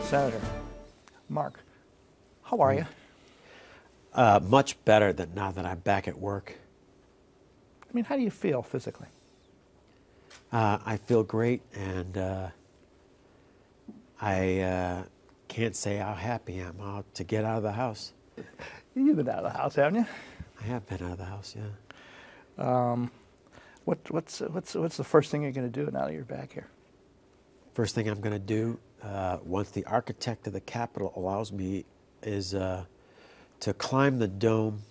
Senator Mark, how are you? Much better than now that I'm back at work. I mean, how do you feel physically? I feel great, and I can't say how happy I am to get out of the house. You've been out of the house, haven't you? I have been out of the house, yeah. What's the first thing you're going to do now that you're back here? First thing I'm going to do, once the architect of the Capitol allows me, is to climb the dome.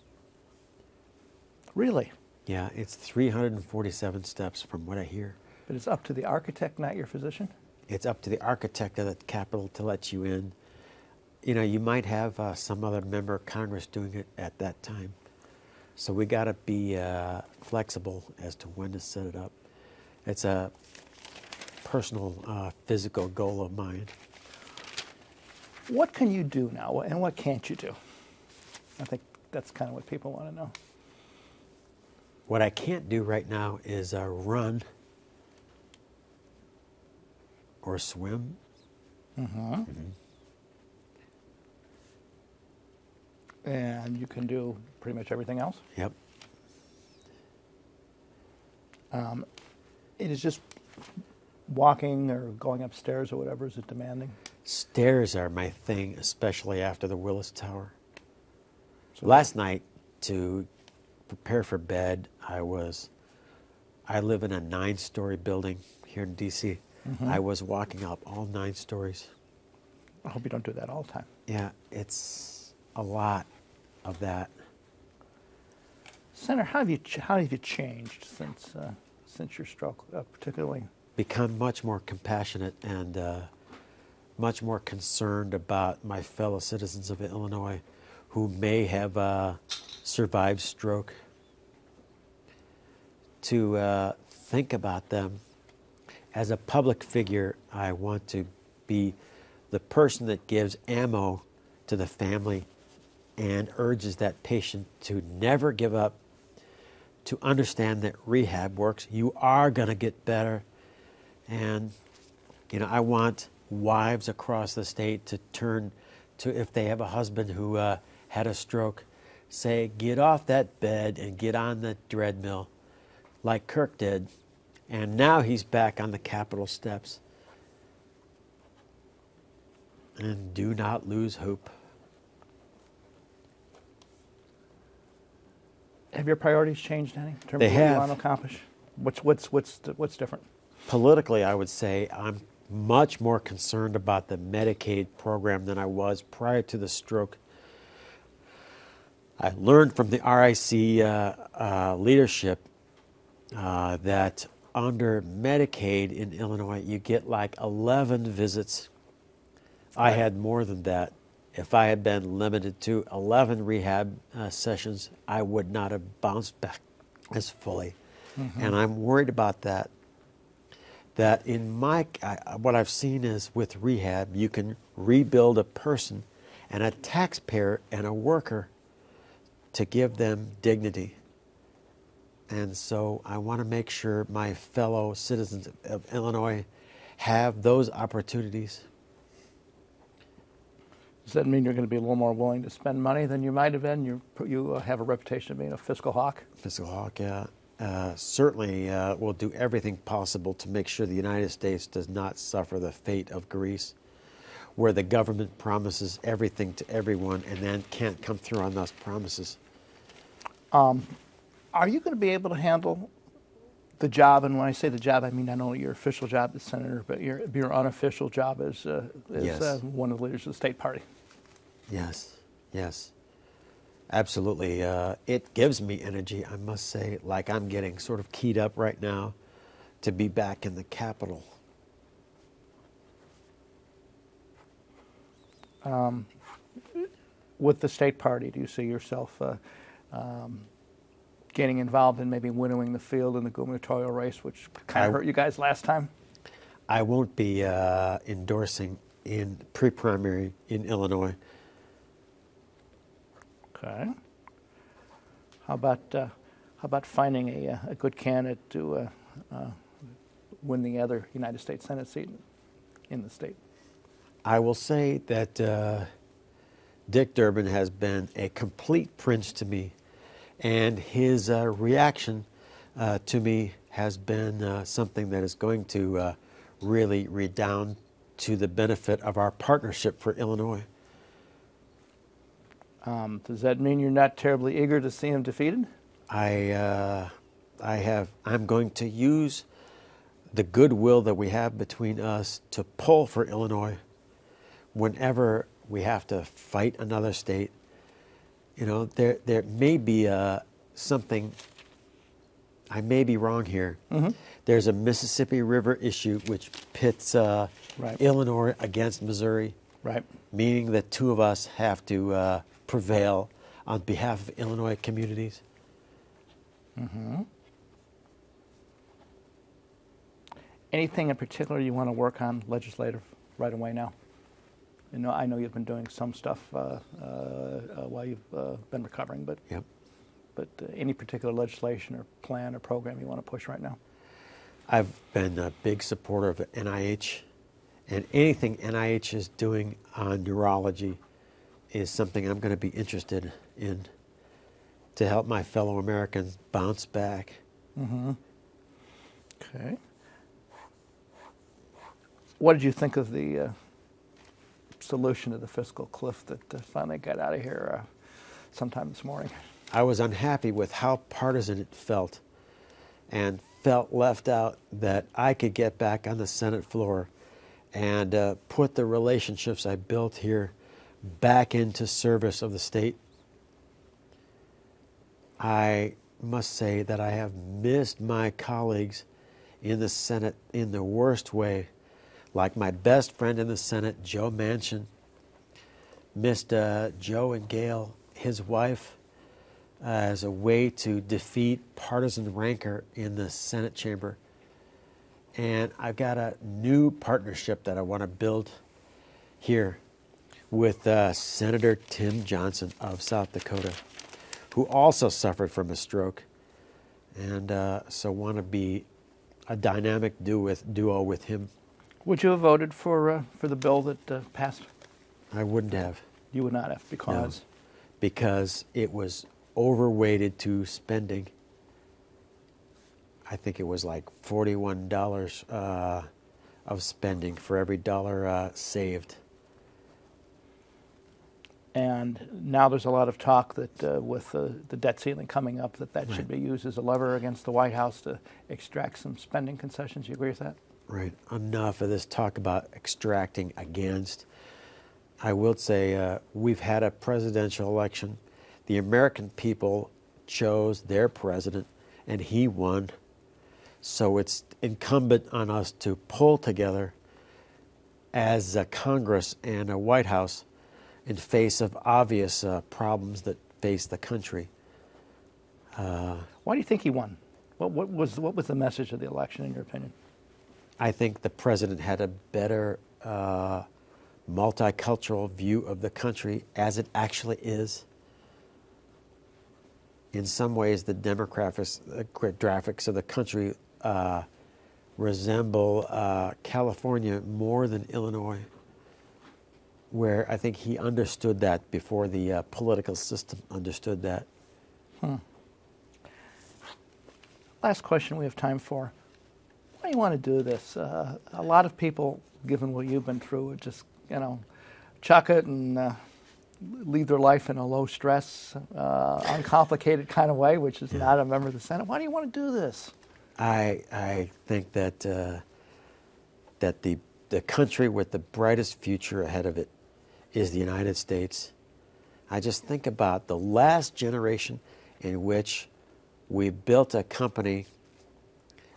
Really? Yeah, it's 347 steps from what I hear. But it's up to the architect, not your physician? It's up to the architect of the Capitol to let you in. You know, you might have some other member of Congress doing it at that time. So we got to be flexible as to when to set it up. It's a personal physical goal of mine. What can you do now, and what can't you do? I think that's kind of what people want to know. What I can't do right now is run or swim. Mm-hmm. Mm-hmm. And you can do pretty much everything else? Yep. It is just walking or going upstairs or whatever, is it demanding? Stairs are my thing, especially after the Willis Tower. So last night, to prepare for bed, I live in a 9-story building here in D.C. Mm-hmm. I was walking up all 9 stories. I hope you don't do that all the time. Yeah, it's a lot of that. Senator, how have you changed since your stroke, particularly? Become much more compassionate and much more concerned about my fellow citizens of Illinois who may have survived stroke. To think about them. As a public figure, I want to be the person that gives ammo to the family and urges that patient to never give up, to understand that rehab works. You are going to get better. And, you know, I want wives across the state to turn to, if they have a husband who had a stroke, say, get off that bed and get on the treadmill like Kirk did. And now he's back on the Capitol steps. And do not lose hope. Have your priorities changed any in terms They of what have. you want to accomplish? What's different? Politically, I would say I'm much more concerned about the Medicaid program than I was prior to the stroke. I learned from the RIC leadership that under Medicaid in Illinois, you get like 11 visits. I had more than that. If I had been limited to 11 rehab sessions, I would not have bounced back as fully. Mm-hmm. And I'm worried about that. That in what I've seen is with rehab, you can rebuild a person and a taxpayer and a worker to give them dignity. And so I want to make sure my fellow citizens of Illinois have those opportunities. Does that mean you're going to be a little more willing to spend money than you might have been? You have a reputation of being a fiscal hawk. Fiscal hawk, yeah. Certainly we'll do everything possible to make sure the United States does not suffer the fate of Greece, where the government promises everything to everyone and then can't come through on those promises. Are you going to be able to handle the job? And when I say the job, I mean not only your official job as senator, but your unofficial job as Yes. One of the leaders of the state party. Yes, yes, absolutely. It gives me energy, I must say, like I'm getting sort of keyed up right now to be back in the Capitol. With the state party, do you see yourself getting involved in maybe winnowing the field in the gubernatorial race, which kind of hurt you guys last time? I won't be endorsing in pre-primary in Illinois. Okay. How about finding a good candidate to win the other United States Senate seat in the state? I will say that Dick Durbin has been a complete prince to me, and his reaction to me has been something that is going to really redound to the benefit of our partnership for Illinois. Does that mean you're not terribly eager to see him defeated? I'm going to use the goodwill that we have between us to pull for Illinois whenever we have to fight another state. You know, there may be something, I may be wrong here. Mm-hmm. There's a Mississippi River issue which pits right. Illinois against Missouri, right. meaning that two of us have to prevail on behalf of Illinois communities. Mm-hmm. Anything in particular you want to work on legislative right away now? You know, I know you've been doing some stuff while you've been recovering, but yep. But any particular legislation or plan or program you want to push right now? I've been a big supporter of NIH, and anything NIH is doing on neurology is something I'm going to be interested in to help my fellow Americans bounce back. Mm-hmm. Okay. What did you think of the solution to the fiscal cliff that finally got out of here sometime this morning? I was unhappy with how partisan it felt, and felt left out that I could get back on the Senate floor and put the relationships I built here back into service of the state. I must say that I have missed my colleagues in the Senate in the worst way, like my best friend in the Senate, Joe Manchin. Missed Joe and Gail, his wife, as a way to defeat partisan rancor in the Senate chamber. And I've got a new partnership that I want to build here with Senator Tim Johnson of South Dakota, who also suffered from a stroke, and so want to be a dynamic duo with him. Would you have voted for the bill that passed? I wouldn't have. You would not have, because? No, because it was overweighted to spending. I think it was like $41 of spending for every dollar saved. And now there's a lot of talk that with the debt ceiling coming up, that right. should be used as a lever against the White House to extract some spending concessions. You agree with that? Right. Enough of this talk about extracting against. I will say we've had a presidential election. The American people chose their president, and he won. So it's incumbent on us to pull together as a Congress and a White House in face of obvious problems that face the country. Why do you think he won? What was the message of the election, in your opinion? I think the president had a better multicultural view of the country as it actually is. In some ways, the demographics of the country resemble California more than Illinois, where I think he understood that before the political system understood that. Last question we have time for. Why do you want to do this? A lot of people, given what you've been through, would just, chuck it and lead their life in a low-stress, uncomplicated kind of way, which is not a member of the Senate. Why do you want to do this? I think that that the country with the brightest future ahead of it is the United States. I just think about the last generation in which we built a company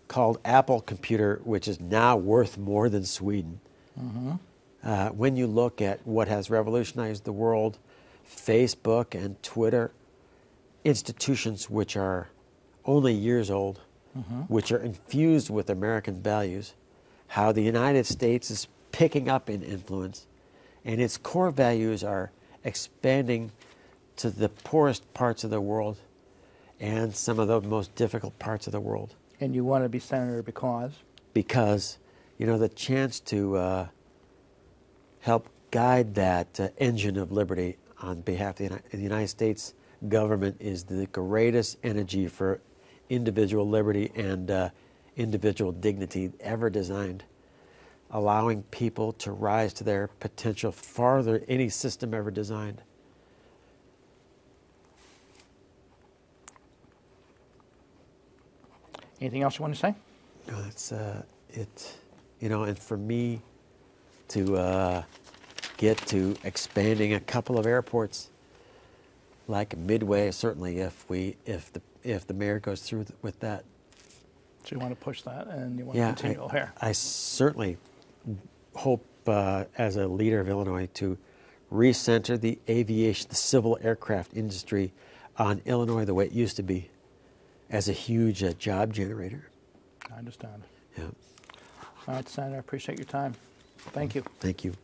called Apple Computer, which is now worth more than Sweden. Mm-hmm. When you look at what has revolutionized the world, Facebook and Twitter, institutions which are only years old, mm-hmm. which are infused with American values, how the United States is picking up in influence, and its core values are expanding to the poorest parts of the world and some of the most difficult parts of the world. And you want to be senator because? Because, the chance to help guide that engine of liberty on behalf of the United States government is the greatest energy for individual liberty and individual dignity ever designed, allowing people to rise to their potential farther than any system ever designed. Anything else you want to say? It's and for me to get to expanding a couple of airports like Midway, certainly if the mayor goes through with that. So you want to push that, and you want to continue here. I certainly hope, as a leader of Illinois, to recenter the aviation, the civil aircraft industry on Illinois the way it used to be, as a huge job generator. I understand. Yeah. All right, Senator, I appreciate your time. Thank you. Thank you.